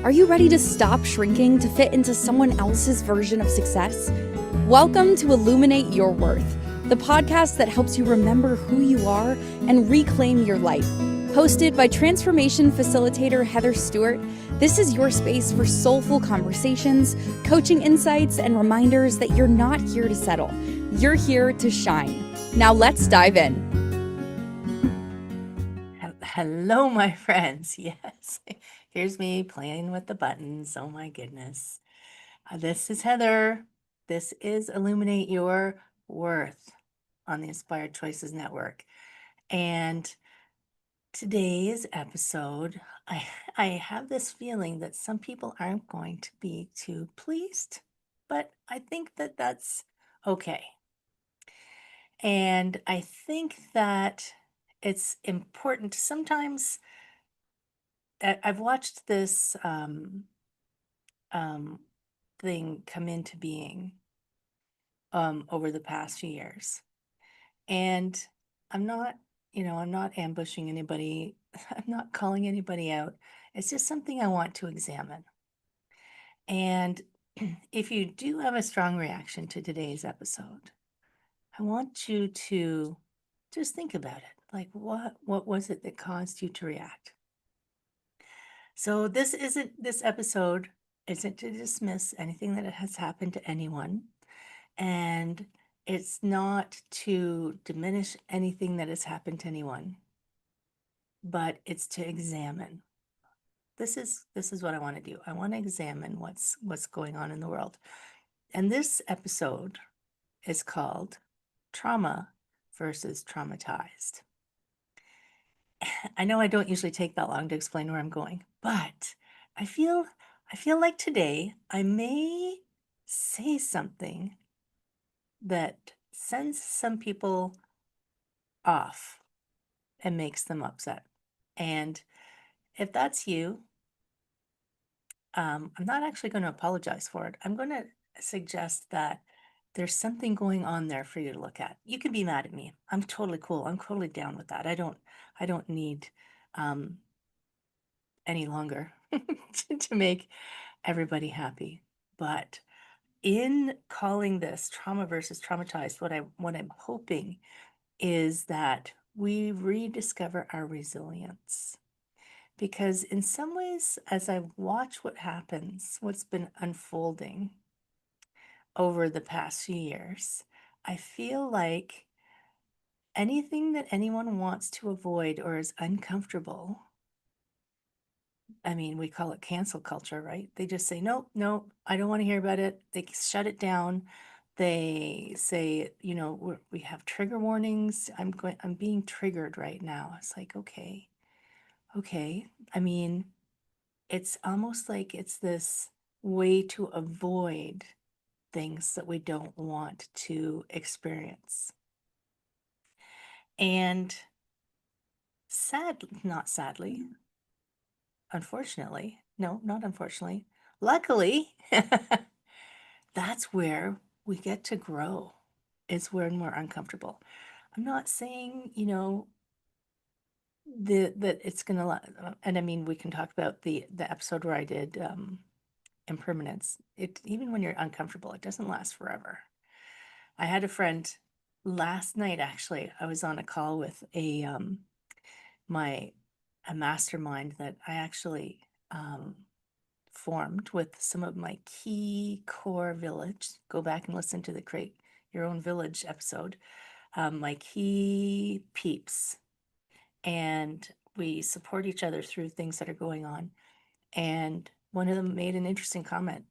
Are you ready to stop shrinking to fit into someone else's version of success? Welcome to Illuminate Your Worth, the podcast that helps you remember who you are and reclaim your life. Hosted by transformation facilitator Heather Stewart, this is your space for soulful conversations, coaching insights, and reminders that you're not here to settle. You're here to shine. Now let's dive in. Hello, my friends. Yes, here's me playing with the buttons. Oh my goodness. This is Heather. This is Illuminate Your Worth on the Inspired Choices Network. And today's episode, I have this feeling that some people aren't going to be too pleased, but I think that that's okay. And I think that it's important sometimes. I've watched this um, thing come into being over the past few years, and I'm not, I'm not ambushing anybody. I'm not calling anybody out. It's just something I want to examine. And if you do have a strong reaction to today's episode, I want you to just think about it. Like, what was it that caused you to react? So this episode isn't to dismiss anything that has happened to anyone, and it's not to diminish anything that has happened to anyone, but it's to examine. This is what I want to do. I want to examine what's going on in the world. And this episode is called Trauma versus Traumatized. I know I don't usually take that long to explain where I'm going, but I feel like today I may say something that sends some people off and makes them upset. And if that's you, I'm not actually going to apologize for it. I'm going to suggest that there's something going on there for you to look at. You can be mad at me. I'm totally cool. I'm totally down with that. I don't need um, any longer to make everybody happy. But in calling this trauma versus traumatized, what I'm hoping is that we rediscover our resilience. Because in some ways, as I watch what's been unfolding over the past few years, I feel like anything that anyone wants to avoid or is uncomfortable, I mean, we call it cancel culture, right? They just say, nope, nope, I don't want to hear about it. They shut it down. They say, we have trigger warnings. I'm being triggered right now. It's like, okay. I mean, it's almost like it's this way to avoid things that we don't want to experience. And not sadly, unfortunately, no, not unfortunately, luckily, that's where we get to grow. It's when we're uncomfortable. I'm not saying, that it's gonna, and I mean, we can talk about the episode where I did impermanence. Even when you're uncomfortable, it doesn't last forever. I had a friend last night, actually. I was on a call with my a mastermind that I actually formed with some of my key core village. Go back and listen to the Create Your Own Village episode. My key peeps, and we support each other through things that are going on. And one of them made an interesting comment.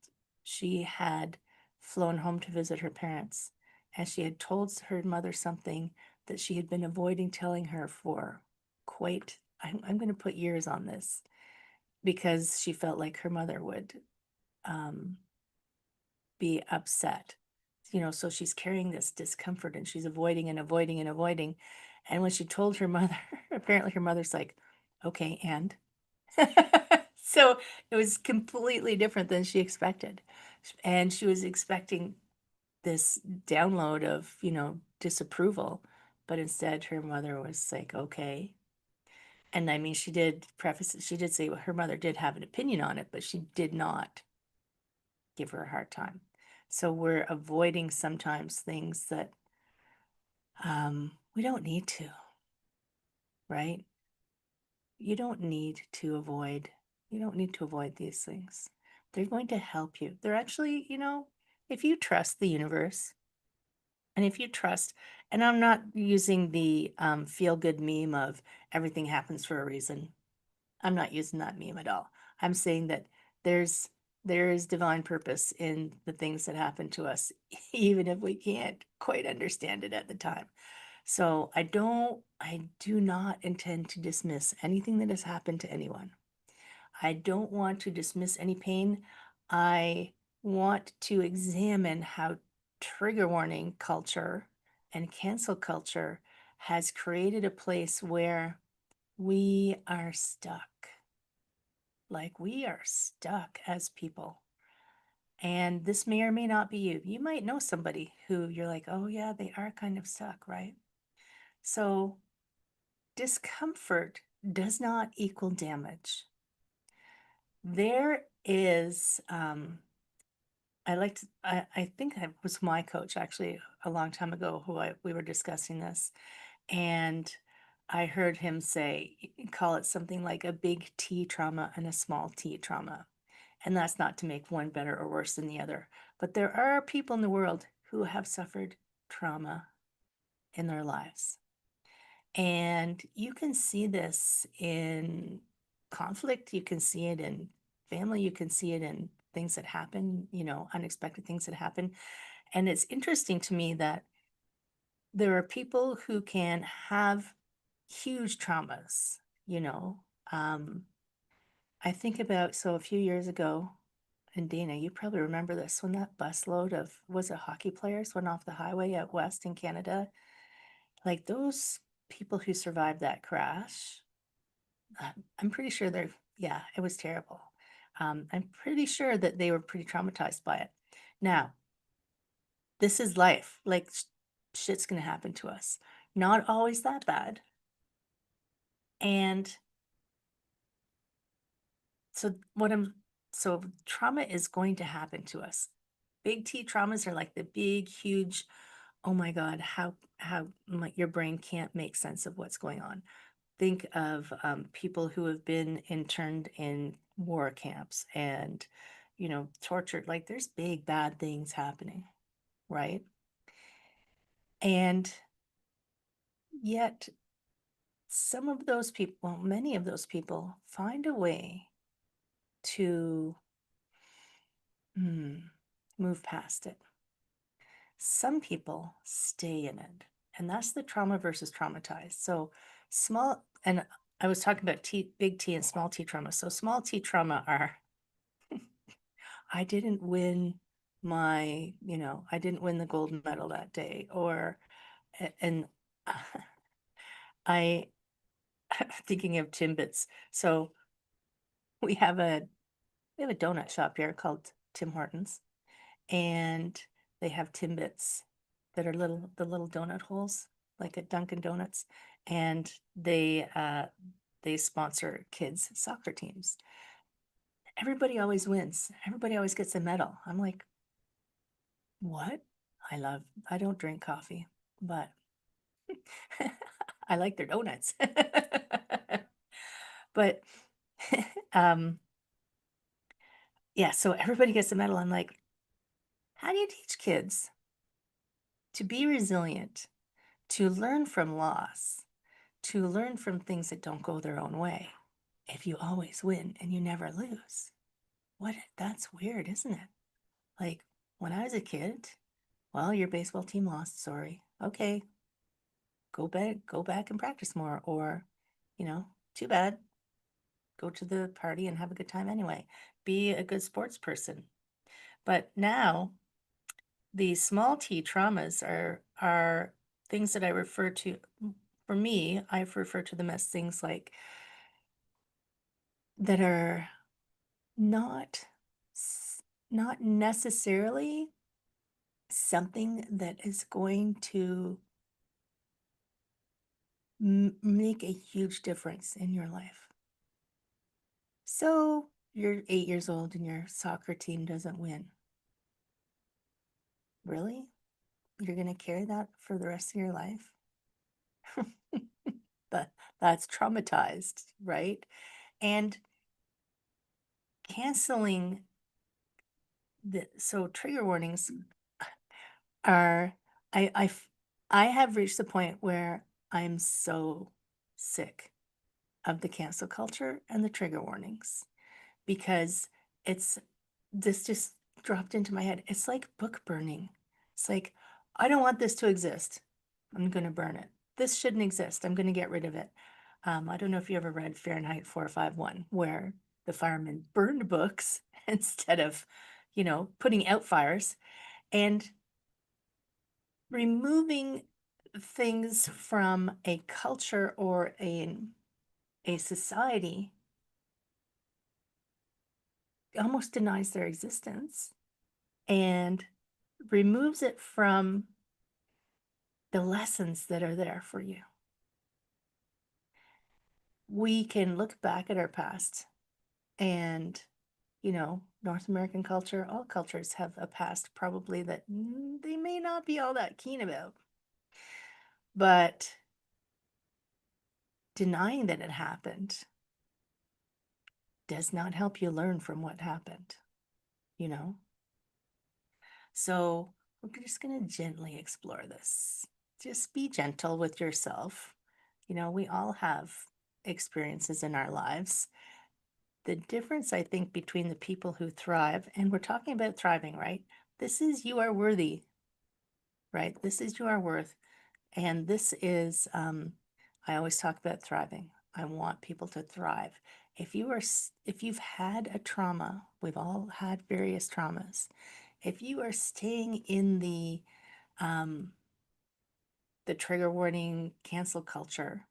She had flown home to visit her parents, and she had told her mother something that she had been avoiding telling her for I'm going to put years on this, because she felt like her mother would be upset. So she's carrying this discomfort and she's avoiding and avoiding and avoiding. And when she told her mother, apparently her mother's like, okay, and so it was completely different than she expected. And she was expecting this download of, disapproval. But instead, her mother was like, okay. And I mean, she did preface it, she did say her mother did have an opinion on it, but she did not give her a hard time. So we're avoiding sometimes things that we don't need to, right? You don't need to avoid, you don't need to avoid these things. They're going to help you. They're actually, if you trust the universe and if you trust, and I'm not using the feel good meme of everything happens for a reason. I'm not using that meme at all. I'm saying that there's there is divine purpose in the things that happen to us, even if we can't quite understand it at the time. So I do not intend to dismiss anything that has happened to anyone. I don't want to dismiss any pain. I want to examine how trigger warning culture and cancel culture has created a place where we are stuck. Like we are stuck as people. And this may or may not be you. You might know somebody who you're like, oh, yeah, they are kind of stuck, right? So discomfort does not equal damage. There is, I think it was my coach actually a long time ago we were discussing this. And I heard him say, call it something like a big T trauma and a small T trauma. And that's not to make one better or worse than the other. But there are people in the world who have suffered trauma in their lives. And you can see this in conflict, you can see it in family, you can see it in things that happen, unexpected things that happen. And it's interesting to me that there are people who can have huge traumas, you know. Um, I think about, so a few years ago, and Dana, you probably remember this, when that busload of, was it hockey players went off the highway out west in Canada? Like those people who survived that crash, I'm pretty sure yeah, it was terrible. I'm pretty sure that they were pretty traumatized by it. Now, this is life. Like shit's going to happen to us. Not always that bad. And so so trauma is going to happen to us. Big T traumas are like the big, huge, oh my God, how your brain can't make sense of what's going on. Think of people who have been interned in war camps and, tortured. Like there's big, bad things happening, right? And yet, some of those people, well, many of those people find a way to move past it. Some people stay in it, and that's the trauma versus traumatized. So small, and I was talking about big T and small T trauma. So small T trauma are, I didn't win I didn't win the gold medal that day, or, and I, thinking of Timbits. So we have a donut shop here called Tim Hortons, and they have Timbits that are the little donut holes, like at Dunkin' Donuts, and they sponsor kids soccer teams. Everybody always wins. Everybody always gets a medal. I'm like, what? I don't drink coffee, but I like their donuts. But um yeah, so everybody gets a medal. I'm like, how do you teach kids to be resilient, to learn from loss, to learn from things that don't go their own way if you always win and you never lose? That's weird, isn't it? Like when I was a kid, well, your baseball team lost, sorry. Okay, go back and practice more, or, too bad. Go to the party and have a good time anyway. Be a good sports person. But now the small T traumas are things that I refer to. For me, I refer to them as things like that are not not necessarily something that is going to make a huge difference in your life. So you're 8 years old and your soccer team doesn't win. Really? You're going to carry that for the rest of your life? But that's traumatized, right? And canceling so trigger warnings are, I, I, f- I have reached the point where I'm so sick of the cancel culture and the trigger warnings because it's this just dropped into my head. It's like book burning. It's like, I don't want this to exist. I'm going to burn it. This shouldn't exist. I'm going to get rid of it. I don't know if you ever read Fahrenheit 451, where the firemen burned books instead of, putting out fires, and removing things from a culture or a society almost denies their existence and removes it from the lessons that are there for you. We can look back at our past and, North American culture, all cultures have a past probably that they may not be all that keen about. But denying that it happened does not help you learn from what happened, you know? So we're just going to gently explore this. Just be gentle with yourself. We all have experiences in our lives. The difference, I think, between the people who thrive, and we're talking about thriving, right? This is you are worthy, right? This is you are worth. And this is, I always talk about thriving. I want people to thrive. If you've had a trauma, we've all had various traumas. If you are staying in the trigger warning cancel culture,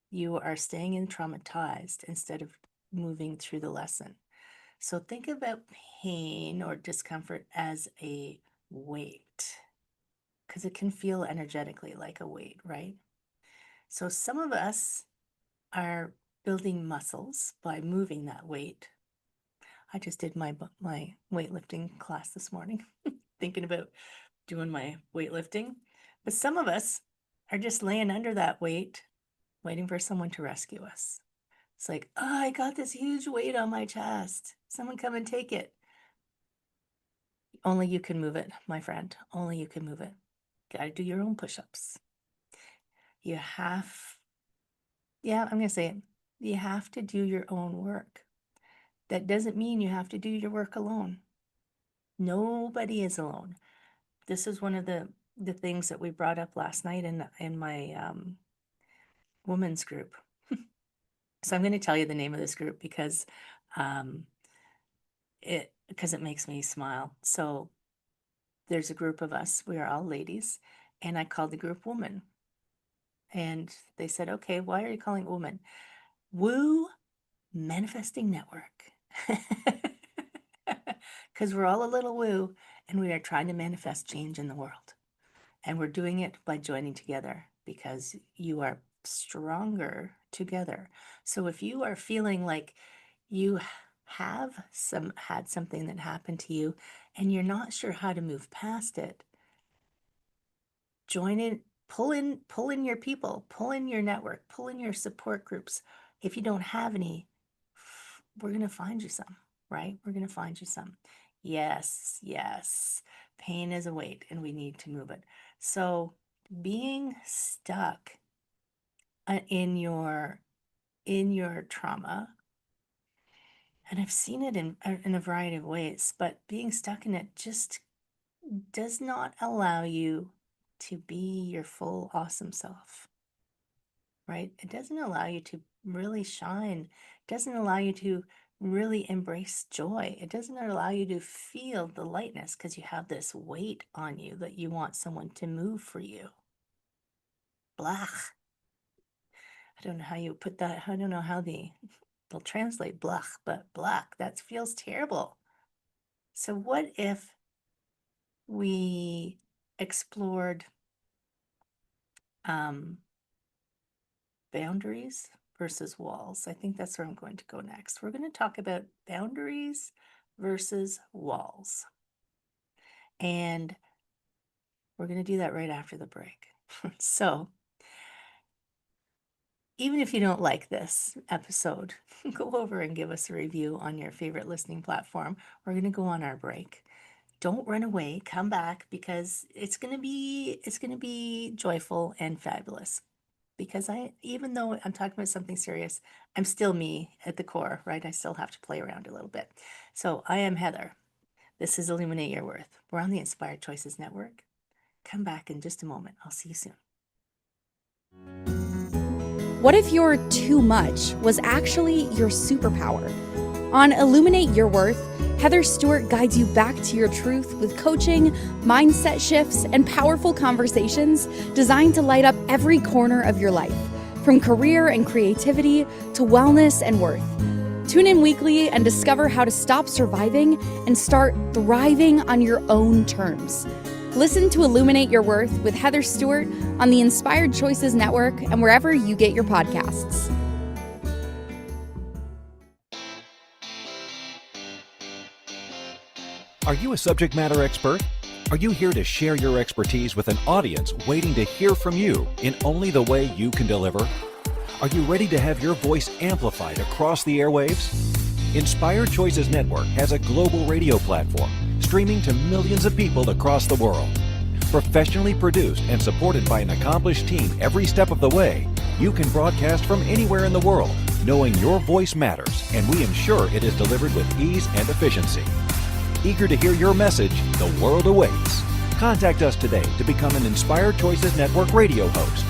you are staying in traumatized instead of moving through the lesson. So think about pain or discomfort as a weight, because it can feel energetically like a weight, right? So some of us are building muscles by moving that weight. I just did my weightlifting class this morning, thinking about doing my weightlifting. But some of us are just laying under that weight, waiting for someone to rescue us. It's like, oh, I got this huge weight on my chest. Someone come and take it. Only you can move it, my friend. Only you can move it. Gotta do your own push-ups. You have, yeah, I'm gonna say it. You have to do your own work. That doesn't mean you have to do your work alone. Nobody is alone. This is one of the things that we brought up last night in my women's group. So I'm going to tell you the name of this group because um, it makes me smile. So there's a group of us. We are all ladies, and I called the group Woman. And they said, "Okay, why are you calling it Woman?" Woo Manifesting Network. Because we're all a little woo, and we are trying to manifest change in the world. And we're doing it by joining together because you are stronger together. So if you are feeling like you have had something that happened to you and you're not sure how to move past it, join in, pull in your people, pull in your network, pull in your support groups. If you don't have any, we're going to find you some, right? We're going to find you some. Yes, yes. Pain is a weight and we need to move it. So being stuck in your trauma, and I've seen it in a variety of ways, but being stuck in it just does not allow you to be your full awesome self, right? It doesn't allow you to really shine. It doesn't allow you to really embrace joy. It doesn't allow you to feel the lightness because you have this weight on you that you want someone to move for you. Blach. I don't know how you put that. I don't know how they'll translate blach, but black, that feels terrible. So what if we explored boundaries versus walls. I think that's where I'm going to go next. We're going to talk about boundaries versus walls. And we're going to do that right after the break. So, even if you don't like this episode, go over and give us a review on your favorite listening platform. We're going to go on our break. Don't run away, come back, because it's going to be joyful and fabulous. Because even though I'm talking about something serious, I'm still me at the core, right? I still have to play around a little bit. So I am Heather. This is Illuminate Your Worth. We're on the Inspired Choices Network. Come back in just a moment. I'll see you soon. What if your too much was actually your superpower? On Illuminate Your Worth, Heather Stewart guides you back to your truth with coaching, mindset shifts, and powerful conversations designed to light up every corner of your life, from career and creativity to wellness and worth. Tune in weekly and discover how to stop surviving and start thriving on your own terms. Listen to Illuminate Your Worth with Heather Stewart on the Inspired Choices Network and wherever you get your podcasts. Are you a subject matter expert? Are you here to share your expertise with an audience waiting to hear from you in only the way you can deliver? Are you ready to have your voice amplified across the airwaves? Inspired Choices Network has a global radio platform streaming to millions of people across the world. Professionally produced and supported by an accomplished team every step of the way, you can broadcast from anywhere in the world, knowing your voice matters, and we ensure it is delivered with ease and efficiency. Eager to hear your message, the world awaits. Contact us today to become an Inspired Choices Network radio host.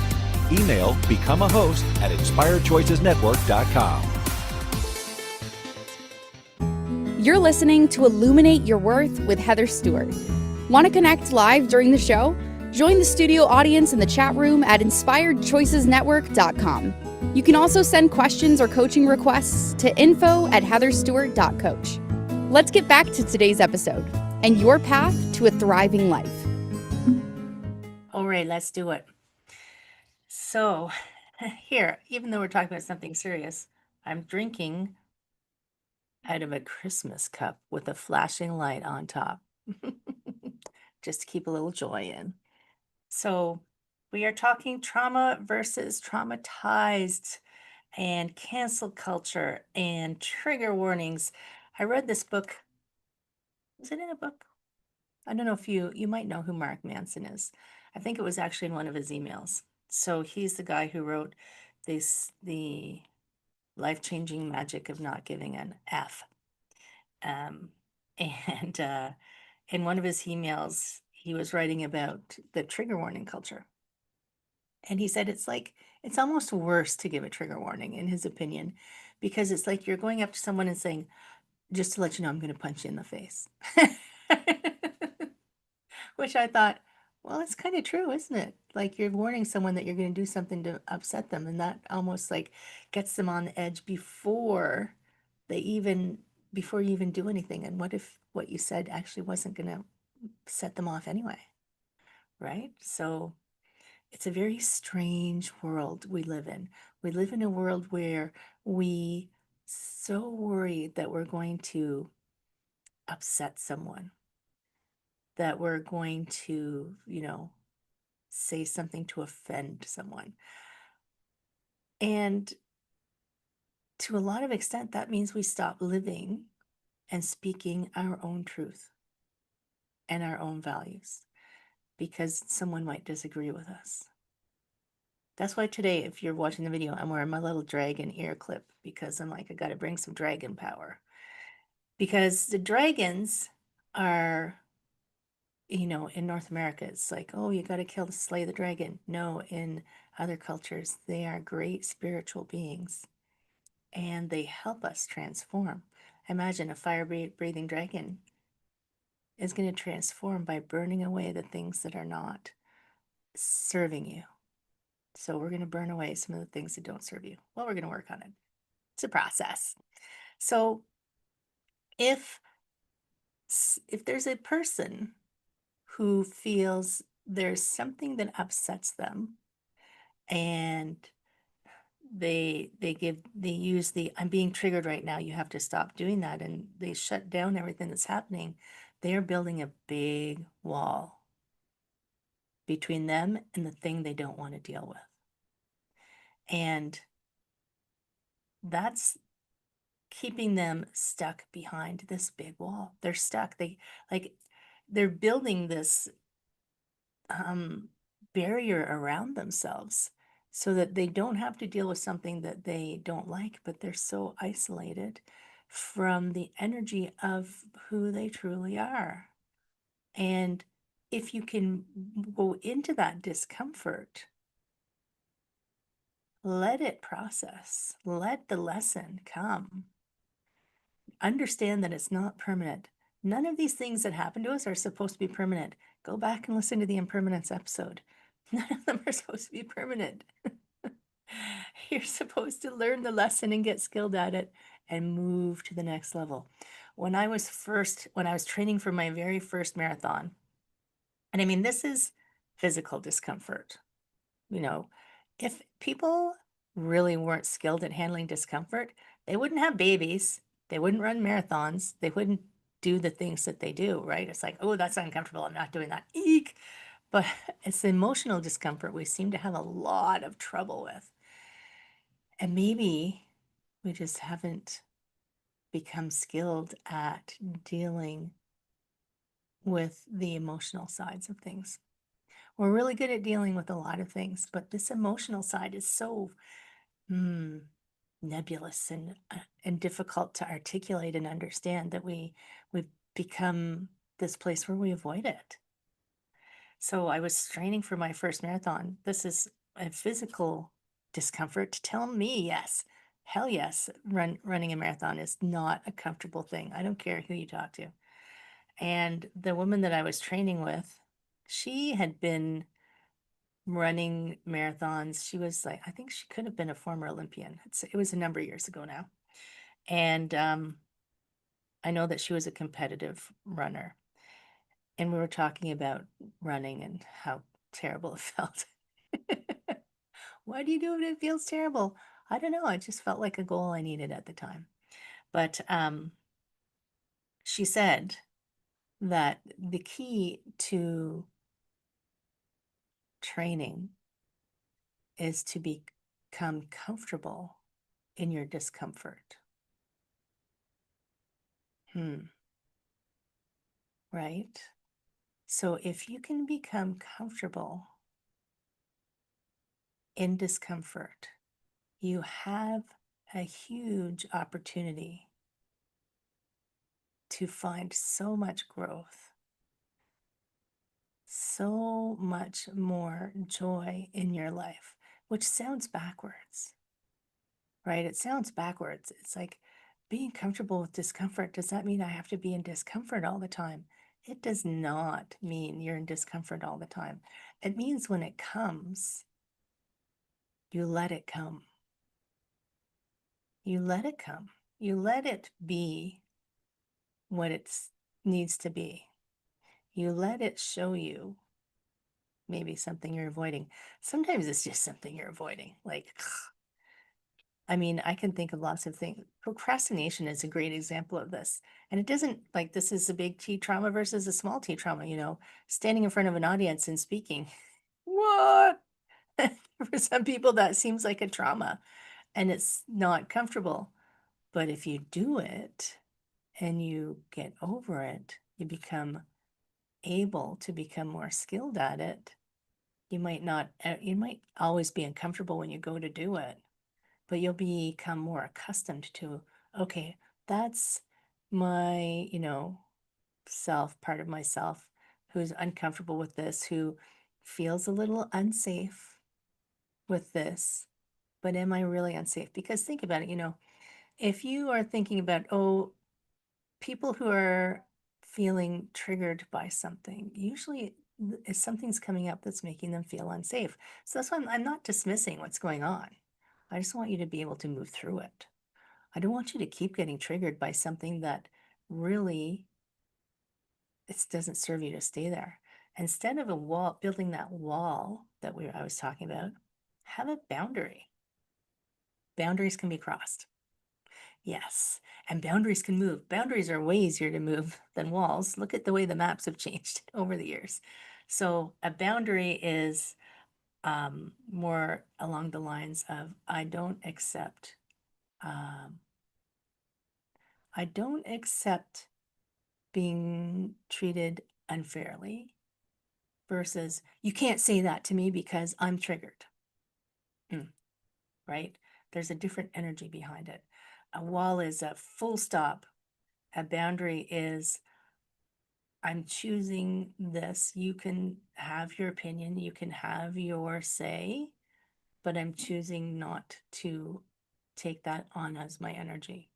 Email becomeahost@inspiredchoicesnetwork.com. You're listening to Illuminate Your Worth with Heather Stewart. Want to connect live during the show? Join the studio audience in the chat room at inspiredchoicesnetwork.com. You can also send questions or coaching requests to info@heatherstewart.coach. Let's get back to today's episode and your path to a thriving life. All right, let's do it. So here, even though we're talking about something serious, I'm drinking out of a Christmas cup with a flashing light on top, just to keep a little joy in. So we are talking trauma versus traumatized and cancel culture and trigger warnings. I read this book. Was it in a book? I don't know if you might know who Mark Manson is. I think it was actually in one of his emails. So he's the guy who wrote the life-changing magic of not giving an F. And in one of his emails, he was writing about the trigger warning culture. And he said it's almost worse to give a trigger warning, in his opinion, because it's like you're going up to someone and saying, just to let you know, I'm going to punch you in the face. Which I thought, well, it's kind of true, isn't it? Like you're warning someone that you're going to do something to upset them, and that almost like gets them on the edge before you even do anything. And what if what you said actually wasn't going to set them off anyway? Right? So it's a very strange world we live in. We live in a world where we so worry that we're going to upset someone, that we're going to, say something to offend someone. And to a lot of extent, that means we stop living and speaking our own truth and our own values because someone might disagree with us. That's why today, if you're watching the video, I'm wearing my little dragon ear clip because I'm like, I got to bring some dragon power. Because the dragons are, in North America, it's like, oh, you got to slay the dragon. No, in other cultures, they are great spiritual beings and they help us transform. Imagine a fire-breathing dragon is going to transform by burning away the things that are not serving you. So we're going to burn away some of the things that don't serve you. Well, we're going to work on it. It's a process. So if there's a person who feels there's something that upsets them and they use the I'm being triggered right now, you have to stop doing that, and they shut down everything that's happening. They're building a big wall between them and the thing they don't want to deal with. And that's keeping them stuck behind this big wall. They're stuck. They're building this um, barrier around themselves so that they don't have to deal with something that they don't like, but they're so isolated from the energy of who they truly are. And if you can go into that discomfort, let it process, let the lesson come. Understand that it's not permanent. None of these things that happen to us are supposed to be permanent. Go back and listen to the impermanence episode. None of them are supposed to be permanent. You're supposed to learn the lesson and get skilled at it and move to the next level. When I was training for my very first marathon, and I mean, this is physical discomfort. You know, if people really weren't skilled at handling discomfort, they wouldn't have babies, they wouldn't run marathons, they wouldn't do the things that they do, right? It's like, oh, that's uncomfortable, I'm not doing that. Eek. But it's the emotional discomfort we seem to have a lot of trouble with. And maybe we just haven't become skilled at dealing with the emotional sides of things. We're really good at dealing with a lot of things, but this emotional side is so nebulous and difficult to articulate and understand that we've become this place where we avoid it. So I was training for my first marathon. This is a physical discomfort. Tell me yes. Hell yes, running a marathon is not a comfortable thing. I don't care who you talk to. And the woman that I was training with, she had been running marathons. She was like, I think she could have been a former Olympian. It was a number of years ago now. And I know that she was a competitive runner. And we were talking about running and how terrible it felt. Why do you do it if it feels terrible? I don't know. I just felt like a goal I needed at the time. But she said that the key to training is to become comfortable in your discomfort. Right? So if you can become comfortable in discomfort, you have a huge opportunity to find so much growth, so much more joy in your life, which sounds backwards, right? It sounds backwards. It's like being comfortable with discomfort. Does that mean I have to be in discomfort all the time? It does not mean you're in discomfort all the time. It means when it comes, you let it come. You let it come. You let it be what it needs to be. You let it show you maybe something you're avoiding. Sometimes it's just something you're avoiding. Like, I mean, I can think of lots of things. Procrastination is a great example of this. And it doesn't like this is a big T trauma versus a small T trauma, standing in front of an audience and speaking. What? For some people, that seems like a trauma and it's not comfortable. But if you do it and you get over it, you become able to become more skilled at it. You might always be uncomfortable when you go to do it, but you'll become more accustomed to, okay, that's my, part of myself who's uncomfortable with this, who feels a little unsafe with this. But am I really unsafe? Because think about it, if you are thinking about, oh, people who are feeling triggered by something, usually if something's coming up that's making them feel unsafe. So that's why I'm not dismissing what's going on. I just want you to be able to move through it. I don't want you to keep getting triggered by something that really it doesn't serve you to stay there. Instead of building that wall that I was talking about, have a boundary. Boundaries can be crossed. Yes. And boundaries can move. Boundaries are way easier to move than walls. Look at the way the maps have changed over the years. So a boundary is more along the lines of um, I don't accept being treated unfairly versus you can't say that to me because I'm triggered. Right? There's a different energy behind it. A wall is a full stop. A boundary is I'm choosing this. You can have your opinion, you can have your say, but I'm choosing not to take that on as my energy.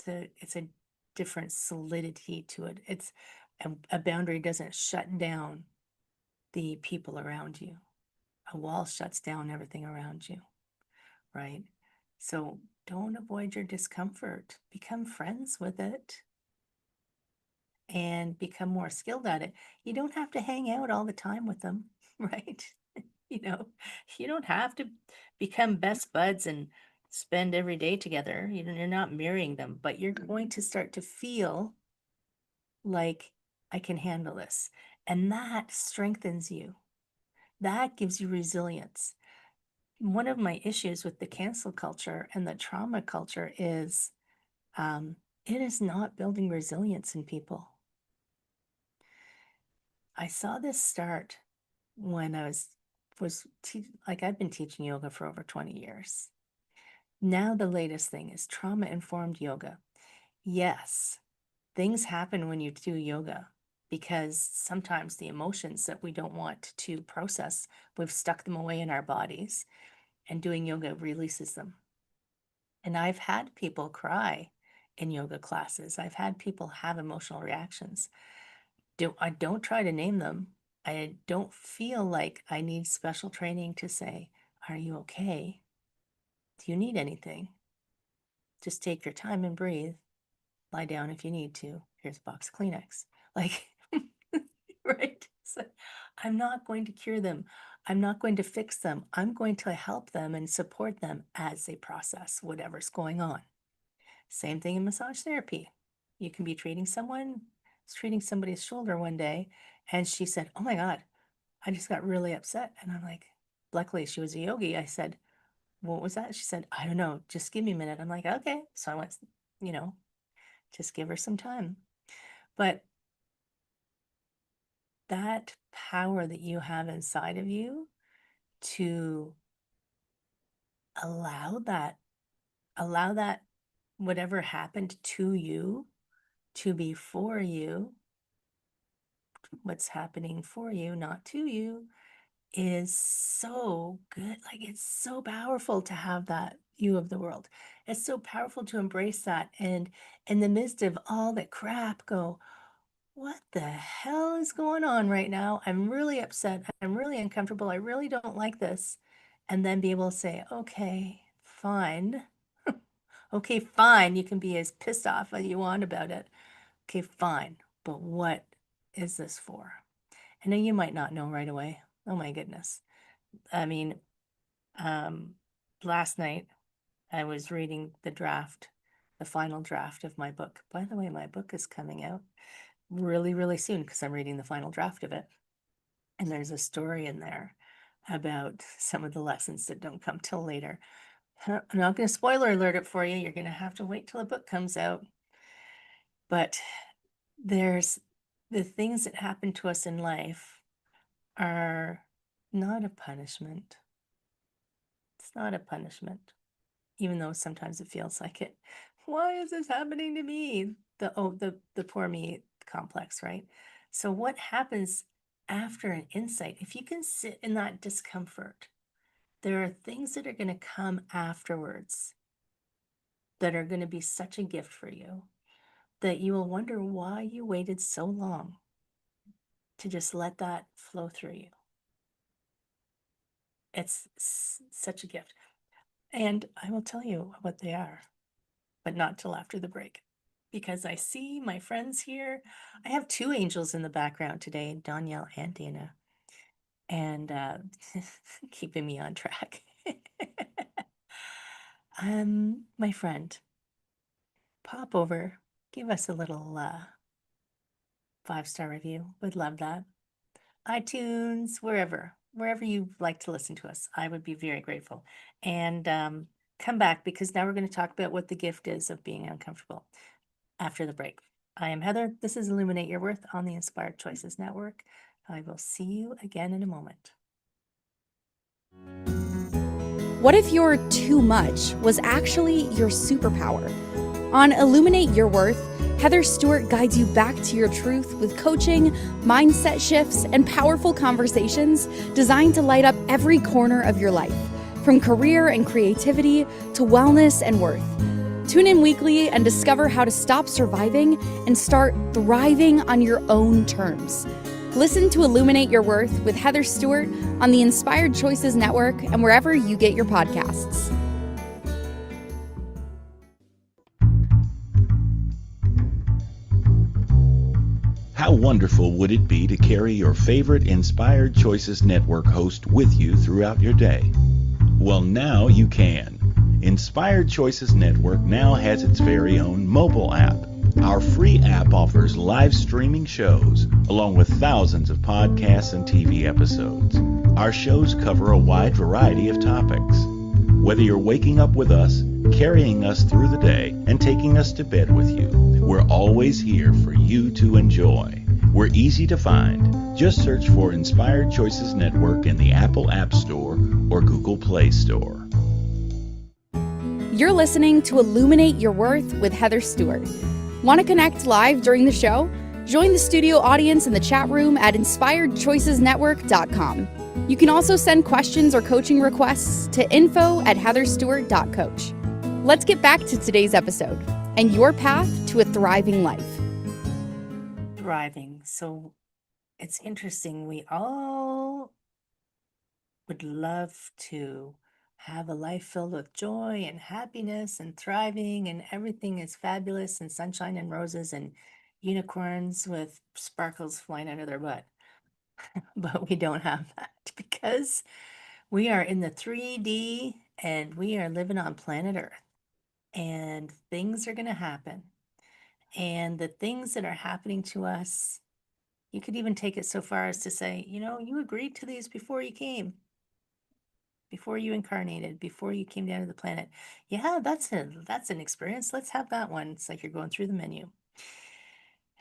It's a different solidity to it. It's a boundary doesn't shut down the people around you. A wall shuts down everything around you, right? So don't avoid your discomfort. Become friends with it and become more skilled at it. You don't have to hang out all the time with them, right? You know, you don't have to become best buds and spend every day together. You're not marrying them, but you're going to start to feel like I can handle this. And that strengthens you. That gives you resilience. One of my issues with the cancel culture and the trauma culture is it is not building resilience in people. I saw this start when I like I've been teaching yoga for over 20 years. Now the latest thing is trauma-informed yoga. Yes, things happen when you do yoga because sometimes the emotions that we don't want to process, we've stuck them away in our bodies, and doing yoga releases them. And I've had people cry in yoga classes. I've had people have emotional reactions. I don't try to name them. I don't feel like I need special training to say, are you okay? Do you need anything? Just take your time and breathe. Lie down if you need to. Here's a box of Kleenex. Like, right? So I'm not going to cure them. I'm not going to fix them. I'm going to help them and support them as they process whatever's going on. Same thing in massage therapy. You can be treating somebody's shoulder one day, and she said, oh my God, I just got really upset. And I'm like, luckily she was a yogi. I said, what was that? She said, I don't know, just give me a minute. I'm like, okay. So I went, you know, just give her some time. But that power that you have inside of you to allow that whatever happened to you to be for you, what's happening for you, not to you, is so good. Like it's so powerful to have that view of the world. It's so powerful to embrace that. And in the midst of all the crap, go, what the hell is going on right now? I'm really upset. I'm really uncomfortable. I really don't like this. And then be able to say, okay, fine. Okay, fine. You can be as pissed off as you want about it. Okay, fine. But what is this for? I know you might not know right away. Oh my goodness. I mean, last night I was reading the final draft of my book. By the way, my book is coming out really, really soon because I'm reading the final draft of it. And there's a story in there about some of the lessons that don't come till later. I'm not going to spoiler alert it for you. You're going to have to wait till the book comes out. But there's the things that happen to us in life are not a punishment. It's not a punishment, even though sometimes it feels like it. Why is this happening to me? The poor me complex, right? So what happens after an insight? If you can sit in that discomfort, there are things that are going to come afterwards that are going to be such a gift for you that you will wonder why you waited so long to just let that flow through you. It's such a gift. And I will tell you what they are, but not till after the break, because I see my friends here. I have two angels in the background today, Danielle and Dana, and keeping me on track. My friend, pop over, give us a little 5-star review. Would love that. iTunes, wherever you like to listen to us. I would be very grateful. And come back, because now we're going to talk about what the gift is of being uncomfortable after the break. I am Heather. This is Illuminate Your Worth on the Inspired Choices Network. I will see you again in a moment. What if your too much was actually your superpower? On Illuminate Your Worth, Heather Stewart guides you back to your truth with coaching, mindset shifts, and powerful conversations designed to light up every corner of your life, from career and creativity to wellness and worth. Tune in weekly and discover how to stop surviving and start thriving on your own terms. Listen to Illuminate Your Worth with Heather Stewart on the Inspired Choices Network and wherever you get your podcasts. How wonderful would it be to carry your favorite Inspired Choices Network host with you throughout your day? Well, now you can. Inspired Choices Network now has its very own mobile app. Our free app offers live streaming shows, along with thousands of podcasts and TV episodes. Our shows cover a wide variety of topics. Whether you're waking up with us, carrying us through the day, and taking us to bed with you, we're always here for you to enjoy. We're easy to find. Just search for Inspired Choices Network in the Apple App Store or Google Play Store. You're listening to Illuminate Your Worth with Heather Stewart. Want to connect live during the show? Join the studio audience in the chat room at inspiredchoicesnetwork.com. You can also send questions or coaching requests to info@heatherstewart.coach. Let's get back to today's episode and your path to a thriving life. Thriving. So it's interesting. We all would love to have a life filled with joy and happiness and thriving, and everything is fabulous and sunshine and roses and unicorns with sparkles flying out of their butt. But we don't have that, because we are in the 3D and we are living on planet Earth, and things are going to happen. And the things that are happening to us, you could even take it so far as to say, you agreed to these before you came, before you incarnated, before you came down to the planet. Yeah, that's an experience. Let's have that one. It's like you're going through the menu.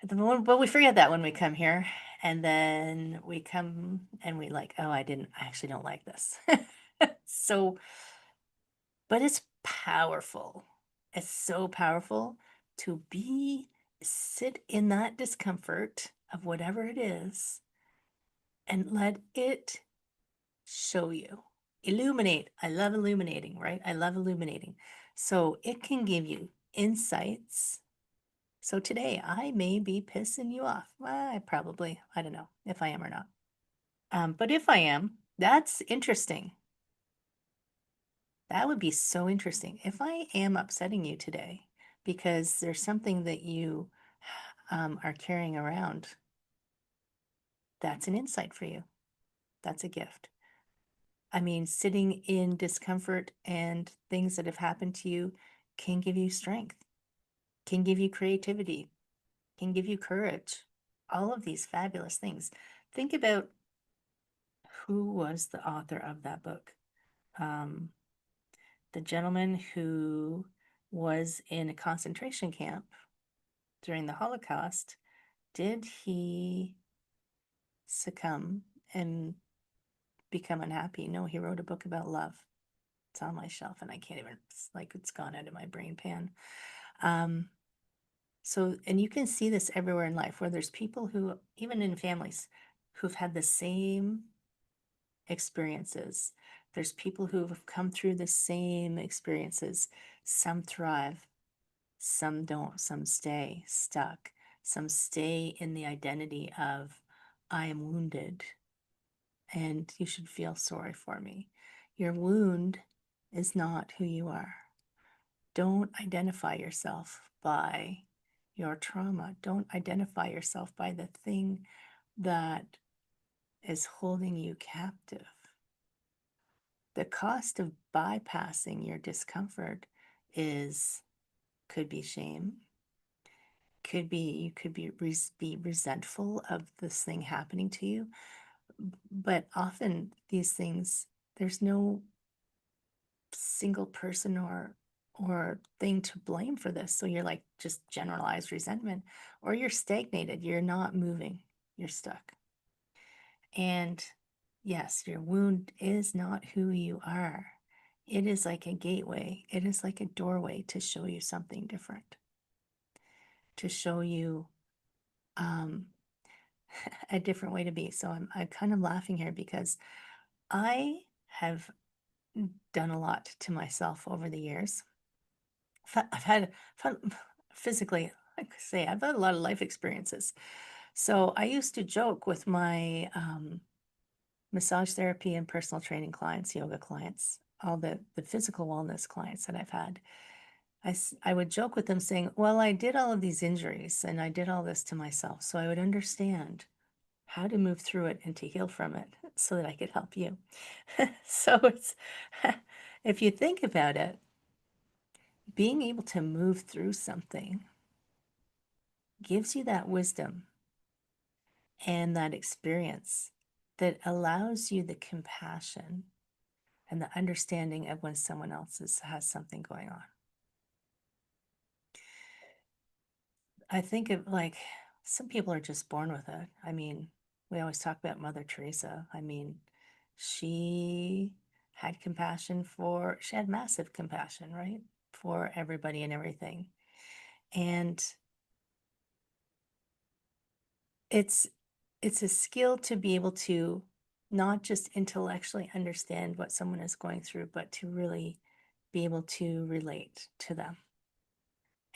But we forget that when we come here, and then we come and we like, oh, I actually don't like this. So, but it's powerful. It's so powerful to sit in that discomfort of whatever it is and let it show you. Illuminate. I love illuminating, right? I love illuminating. So it can give you insights. So today I may be pissing you off. I don't know if I am or not. But if I am, that's interesting. That would be so interesting. If I am upsetting you today because there's something that you are carrying around, that's an insight for you. That's a gift. I mean, sitting in discomfort and things that have happened to you can give you strength, can give you creativity, can give you courage. All of these fabulous things. Think about who was the author of that book. The gentleman who was in a concentration camp during the Holocaust, did he succumb and become unhappy? No, he wrote a book about love. It's on my shelf and I can't even, it's gone out of my brain pan. And you can see this everywhere in life, where there's people who, even in families, who've had the same experiences. There's people who have come through the same experiences. Some thrive, some don't, some stay stuck, some stay in the identity of, I am wounded and you should feel sorry for me. Your wound is not who you are. Don't identify yourself by your trauma. Don't identify yourself by the thing that is holding you captive. the cost of bypassing your discomfort could be shame, could be you could be resentful of this thing happening to you. But often these things, there's no single person or thing to blame for this. So you're like just generalized resentment, or you're stagnated, you're not moving, you're stuck. And yes, your wound is not who you are. It is like a gateway, it is like a doorway to show you something different, to show you um, a different way to be. So I'm kind of laughing here because I have done a lot to myself over the years. I've had fun physically, like I say, I've had a lot of life experiences. So I used to joke with my massage therapy and personal training clients, yoga clients, all the physical wellness clients that I've had. I would joke with them saying, well, I did all of these injuries and I did all this to myself. So I would understand how to move through it and to heal from it so that I could help you. So it's, if you think about it, being able to move through something gives you that wisdom and that experience that allows you the compassion and the understanding of when someone else has something going on. I think of like some people are just born with it. I mean, we always talk about Mother Teresa. I mean, she had compassion she had massive compassion, right? For everybody and everything. And it's a skill to be able to not just intellectually understand what someone is going through, but to really be able to relate to them.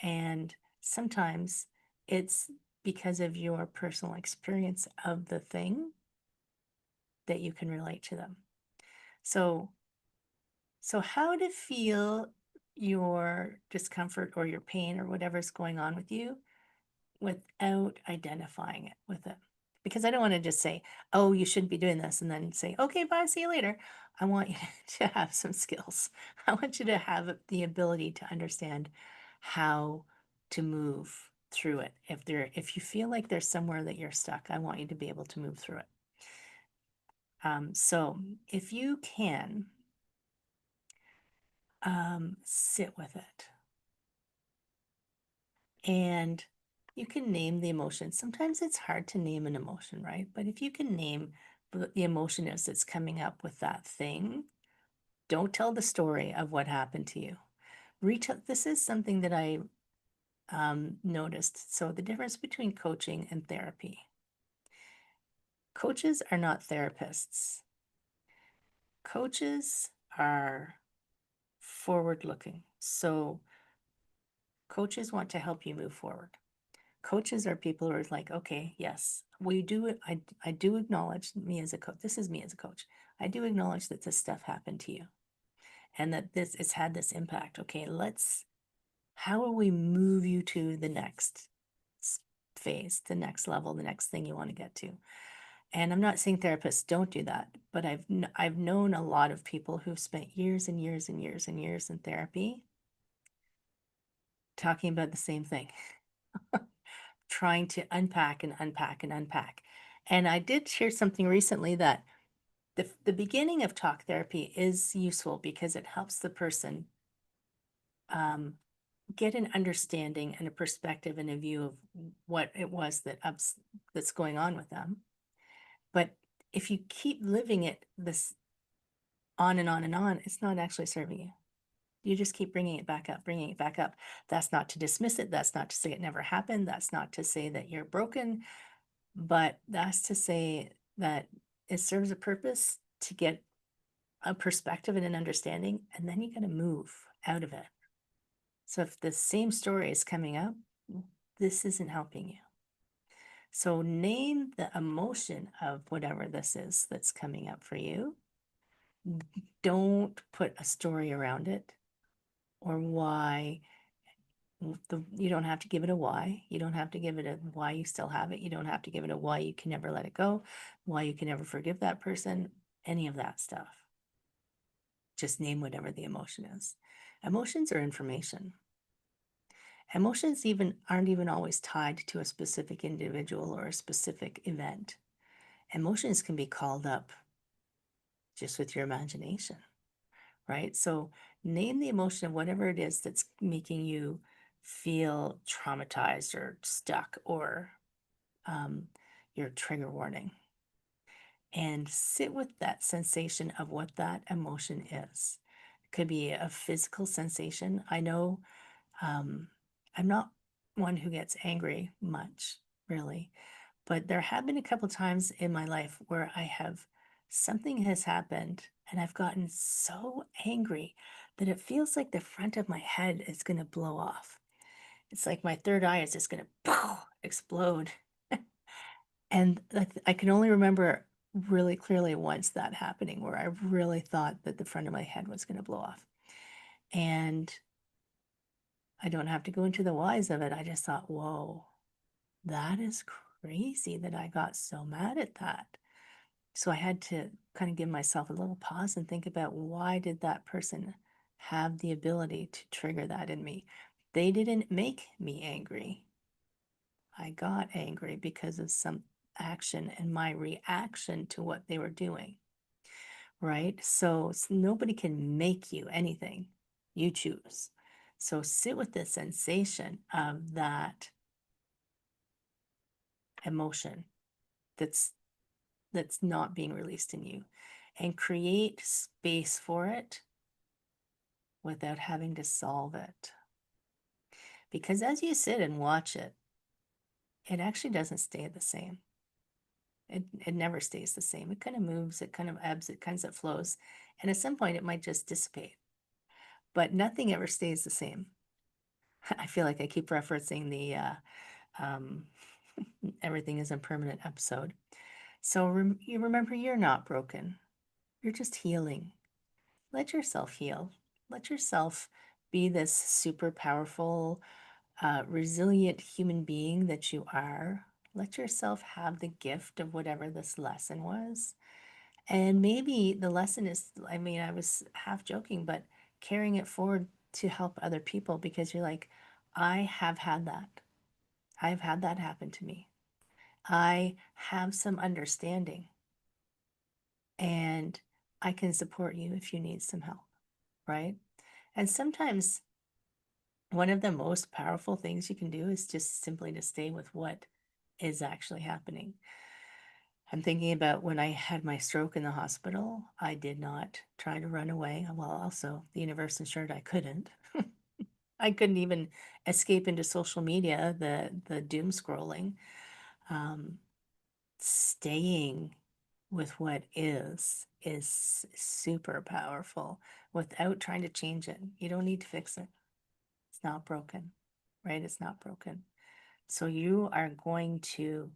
And sometimes it's because of your personal experience of the thing that you can relate to them. So how to feel your discomfort or your pain or whatever's going on with you without identifying it with it. Because I don't want to just say, oh, you shouldn't be doing this, and then say, okay, bye, see you later. I want you to have some skills. I want you to have the ability to understand how to move through it. If you feel like there's somewhere that you're stuck, I want you to be able to move through it. So if you can sit with it, and you can name the emotion. Sometimes it's hard to name an emotion, right? But if you can name what the emotion is that's coming up with that thing, don't tell the story of what happened to you. This is something that I noticed. So the difference between coaching and therapy. Coaches are not therapists. Coaches are forward looking. So coaches want to help you move forward. Coaches are people who are like, okay, yes, we do. I do acknowledge me as a coach. This is me as a coach. I do acknowledge that this stuff happened to you and that it's had this impact. Okay, how will we move you to the next phase, the next level, the next thing you want to get to? And I'm not saying therapists don't do that, but I've known a lot of people who've spent years and years and years and years in therapy talking about the same thing. Trying to unpack and unpack and unpack. And I did share something recently that the beginning of talk therapy is useful because it helps the person get an understanding and a perspective and a view of what it was that's going on with them. But if you keep living it this on and on and on, it's not actually serving you. You just keep bringing it back up, bringing it back up. That's not to dismiss it. That's not to say it never happened. That's not to say that you're broken. But that's to say that it serves a purpose to get a perspective and an understanding, and then you got to move out of it. So if the same story is coming up, this isn't helping you. So name the emotion of whatever this is that's coming up for you. Don't put a story around it or why. You don't have to give it a why. You don't have to give it a why you still have it. You don't have to give it a why you can never let it go, why you can never forgive that person, any of that stuff. Just name whatever the emotion is. Emotions are information. Emotions aren't even always tied to a specific individual or a specific event. Emotions can be called up just with your imagination, right? So name the emotion of whatever it is that's making you feel traumatized or stuck or your trigger warning, and sit with that sensation of what that emotion is. It could be a physical sensation. I know I'm not one who gets angry much, really, but there have been a couple times in my life where something has happened and I've gotten so angry that it feels like the front of my head is going to blow off. It's like my third eye is just going to explode. And I can only remember really clearly once that happening where I really thought that the front of my head was going to blow off. And I don't have to go into the whys of it. I just thought, whoa, that is crazy that I got so mad at that. So I had to kind of give myself a little pause and think about, why did that person have the ability to trigger that in me? They didn't make me angry. I got angry because of some action and my reaction to what they were doing, right? So nobody can make you anything. You choose. So sit with the sensation of that emotion that's not being released in you, and create space for it without having to solve it. Because as you sit and watch it, it actually doesn't stay the same. It never stays the same. It kind of moves, it kind of ebbs, it kind of flows. And at some point it might just dissipate. But nothing ever stays the same. I feel like I keep referencing the um, Everything is Impermanent episode. So you remember, you're not broken. You're just healing. Let yourself heal. Let yourself be this super powerful, resilient human being that you are. Let yourself have the gift of whatever this lesson was. And maybe the lesson is, I mean, I was half joking, but carrying it forward to help other people, because you're like, I have had that. I've had that happen to me. I have some understanding, and I can support you if you need some help, right? And sometimes one of the most powerful things you can do is just simply to stay with what is actually happening. I'm thinking about when I had my stroke in the hospital. I did not try to run away. Well, also, the universe ensured I couldn't. I couldn't even escape into social media, the doom scrolling. Staying with what is super powerful without trying to change it. You don't need to fix it. It's not broken, right? It's not broken. So you are going to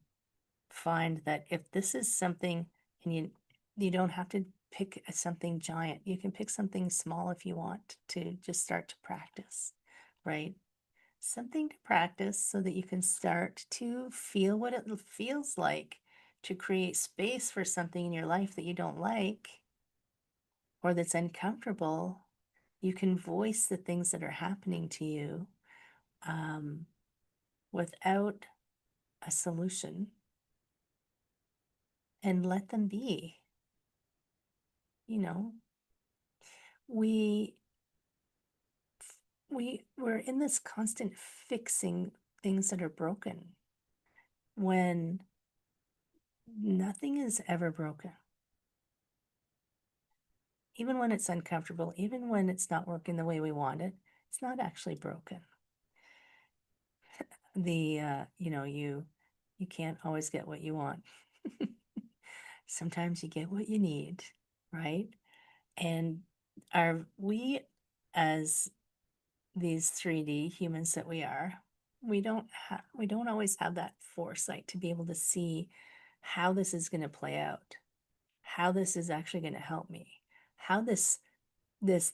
find that if this is something, and you don't have to pick something giant. You can pick something small if you want to just start to practice, right? Something to practice so that you can start to feel what it feels like to create space for something in your life that you don't like or that's uncomfortable. You can voice the things that are happening to you without a solution, and let them be. You know, we we're in this constant fixing things that are broken when nothing is ever broken. Even when it's uncomfortable, even when it's not working the way we want it, it's not actually broken. You can't always get what you want. Sometimes you get what you need, right? And we, as these 3D humans that we are, we don't always have that foresight to be able to see how this is going to play out, how this is actually going to help me, how this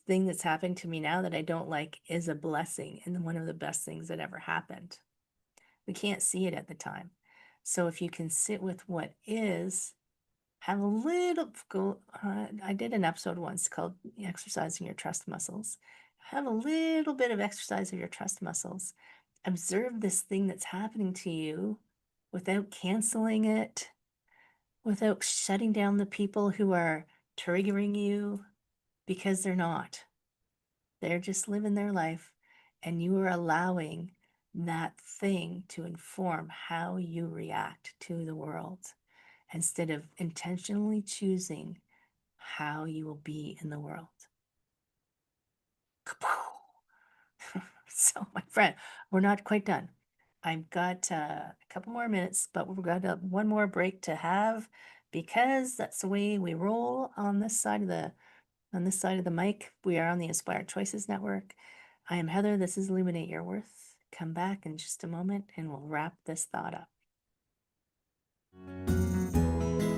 thing that's happening to me now that I don't like is a blessing and one of the best things that ever happened. We can't see it at the time. So if you can sit with what is, have a little go. I did an episode once called Exercising Your Trust Muscles. Have a little bit of exercise of your trust muscles. Observe this thing that's happening to you without canceling it, without shutting down the people who are triggering you, because they're not. They're just living their life, and you are allowing that thing to inform how you react to the world instead of intentionally choosing how you will be in the world. So, my friend, we're not quite done. I've got a couple more minutes, but we've got one more break to have because that's the way we roll on this side of the mic. We are on the Inspired Choices Network. I am Heather. This is Illuminate Your Worth. Come back in just a moment and we'll wrap this thought up.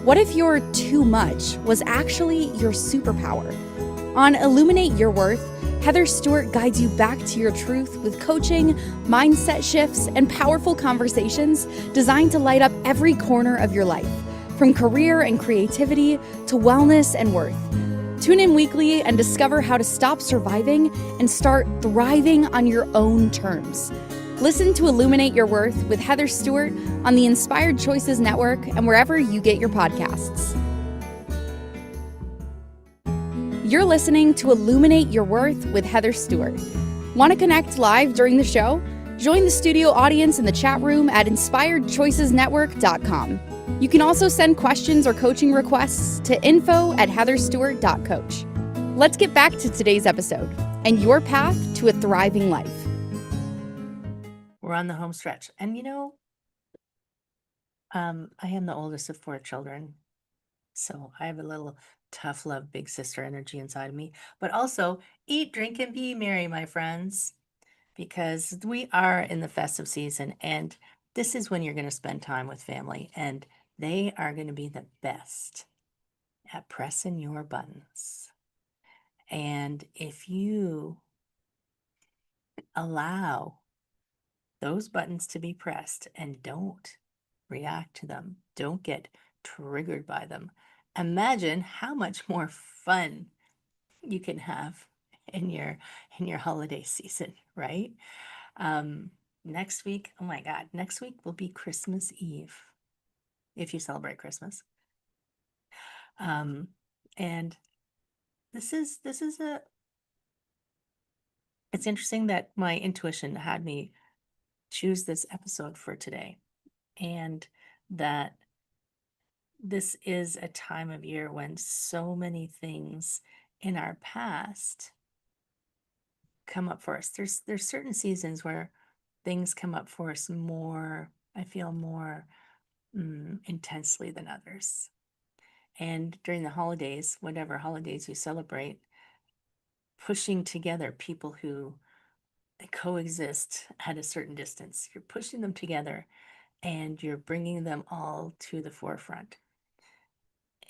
What if your too much was actually your superpower? On Illuminate Your Worth, Heather Stewart guides you back to your truth with coaching, mindset shifts, and powerful conversations designed to light up every corner of your life, from career and creativity to wellness and worth. Tune in weekly and discover how to stop surviving and start thriving on your own terms. Listen to Illuminate Your Worth with Heather Stewart on the Inspired Choices Network and wherever you get your podcasts. You're listening to Illuminate Your Worth with Heather Stewart. Want to connect live during the show? Join the studio audience in the chat room at inspiredchoicesnetwork.com. You can also send questions or coaching requests to info@heatherstewart.coach. Let's get back to today's episode and your path to a thriving life. We're on the home stretch. And I am the oldest of 4 children. So I have a little tough love, big sister energy inside of me. But also, eat, drink, and be merry, my friends, because we are in the festive season. And this is when you're going to spend time with family. And they are going to be the best at pressing your buttons. And if you allow those buttons to be pressed and don't react to them, don't get triggered by them, imagine how much more fun you can have in your holiday season, right? Next week, oh my God, next week will be Christmas Eve if you celebrate Christmas. And this is it's interesting that my intuition had me choose this episode for today, and that this is a time of year when so many things in our past come up for us. There's certain seasons where things come up for us more, I feel more intensely than others. And during the holidays, whatever holidays you celebrate, pushing together people who coexist at a certain distance, you're pushing them together and you're bringing them all to the forefront.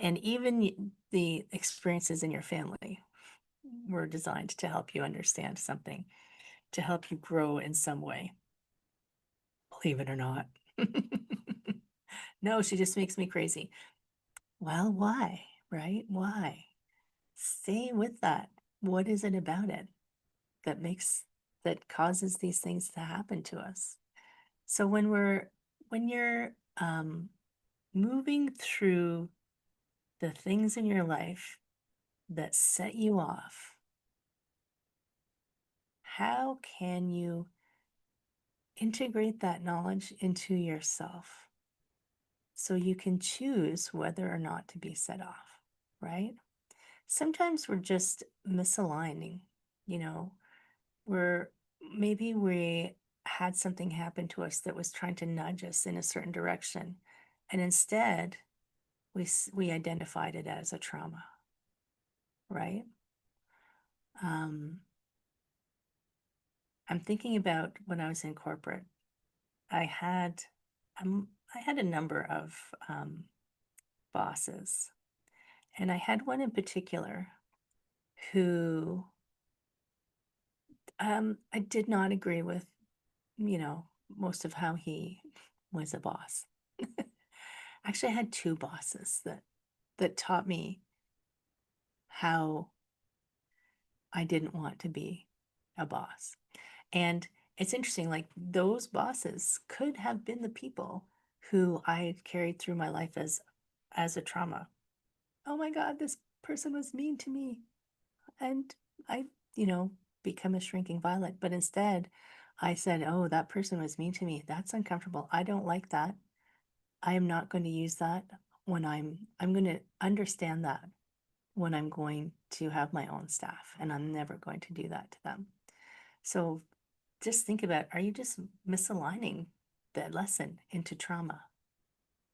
And even the experiences in your family were designed to help you understand something, to help you grow in some way. Believe it or not. No, she just makes me crazy. Well, why, right? Why? Stay with that. What is it about it that causes these things to happen to us? So when you're moving through the things in your life that set you off, how can you integrate that knowledge into yourself so you can choose whether or not to be set off, right? Sometimes we're just misaligning, you know, maybe we had something happen to us that was trying to nudge us in a certain direction, and instead we identified it as a trauma, right? I'm thinking about when I was in corporate. I had a number of bosses, and I had one in particular who I did not agree with, most of how he was a boss. Actually, I had 2 bosses that that taught me how I didn't want to be a boss. And it's interesting, like those bosses could have been the people who I carried through my life as a trauma. Oh my God, this person was mean to me. And I, become a shrinking violet. But instead, I said, oh, that person was mean to me. That's uncomfortable. I don't like that. I am not going to use that when I'm going to understand that when I'm going to have my own staff, and I'm never going to do that to them. So just think about, are you just misaligning the lesson into trauma?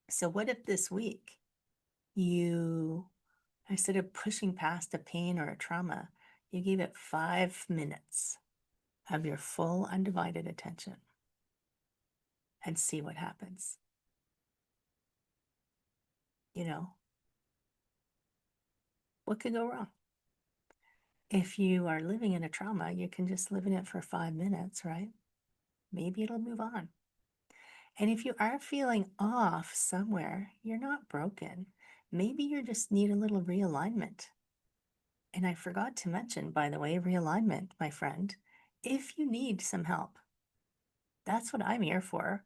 So what if this week you, instead of pushing past a pain or a trauma, you gave it 5 minutes of your full undivided attention and see what happens? What could go wrong? If you are living in a trauma, you can just live in it for 5 minutes, right? Maybe it'll move on. And if you are feeling off somewhere, you're not broken. Maybe you just need a little realignment. And I forgot to mention, by the way, realignment, my friend, if you need some help, that's what I'm here for.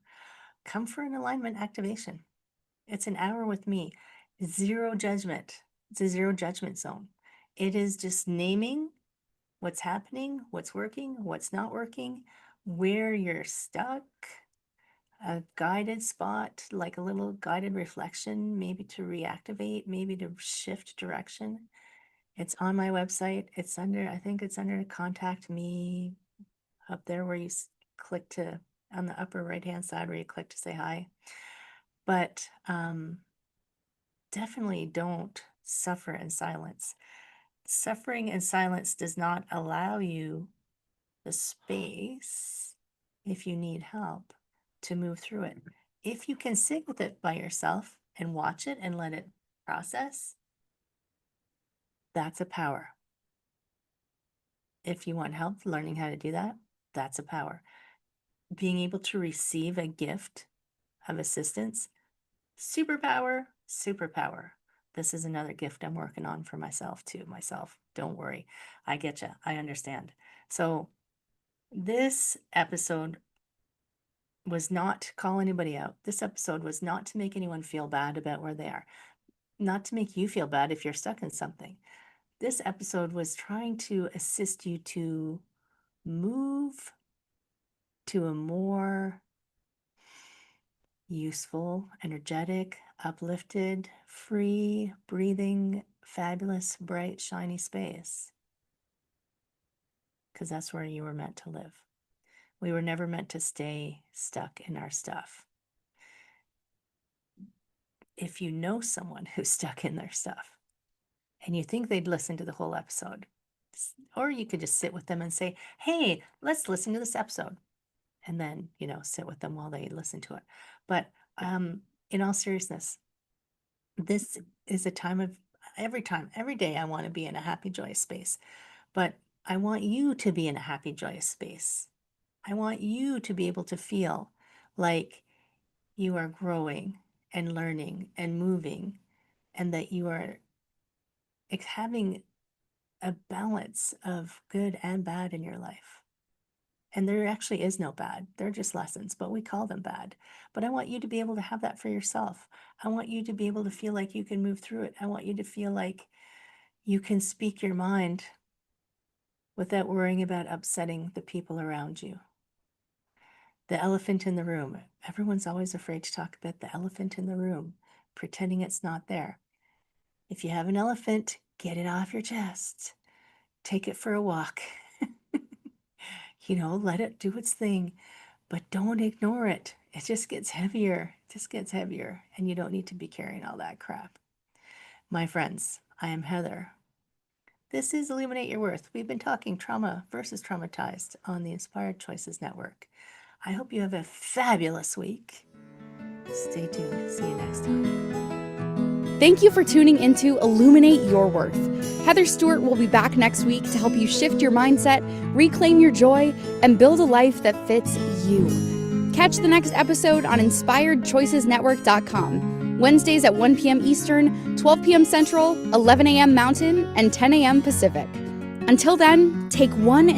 Come for an alignment activation. It's an hour with me. Zero judgment. It's a zero judgment zone. It is just naming what's happening, what's working, what's not working, where you're stuck, a guided spot, like a little guided reflection, maybe to reactivate, maybe to shift direction. It's on my website. I think it's under Contact Me up there where you click to, on the upper right-hand side where you click to say hi. But definitely don't suffer in silence. Suffering in silence does not allow you the space, if you need help, to move through it. If you can sit with it by yourself and watch it and let it process, that's a power. If you want help learning how to do that, that's a power. Being able to receive a gift of assistance, superpower, superpower. This is another gift I'm working on for myself too. Don't worry. I get you. I understand. So this episode was not to call anybody out. This episode was not to make anyone feel bad about where they are. Not to make you feel bad if you're stuck in something. This episode was trying to assist you to move to a more useful, energetic, uplifted, free, breathing, fabulous, bright, shiny space. Because that's where you were meant to live. We were never meant to stay stuck in our stuff. If you know someone who's stuck in their stuff and you think they'd listen to the whole episode, or you could just sit with them and say, hey, let's listen to this episode. And then, sit with them while they listen to it. But in all seriousness, this is a time of every day I want to be in a happy, joyous space. But I want you to be in a happy, joyous space. I want you to be able to feel like you are growing and learning and moving, and that you are having a balance of good and bad in your life. And there actually is no bad. They're just lessons, but we call them bad. But I want you to be able to have that for yourself. I want you to be able to feel like you can move through it. I want you to feel like you can speak your mind without worrying about upsetting the people around you. The elephant in the room. Everyone's always afraid to talk about the elephant in the room, pretending it's not there. If you have an elephant, get it off your chest. Take it for a walk. Let it do its thing, but don't ignore it. It just gets heavier. And you don't need to be carrying all that crap. My friends, I am Heather. This is Illuminate Your Worth. We've been talking trauma versus traumatized on the Inspired Choices Network. I hope you have a fabulous week. Stay tuned. See you next time. Thank you for tuning into Illuminate Your Worth. Heather Stewart will be back next week to help you shift your mindset, reclaim your joy, and build a life that fits you. Catch the next episode on InspiredChoicesNetwork.com. Wednesdays at 1 p.m. Eastern, 12 p.m. Central, 11 a.m. Mountain, and 10 a.m. Pacific. Until then, take one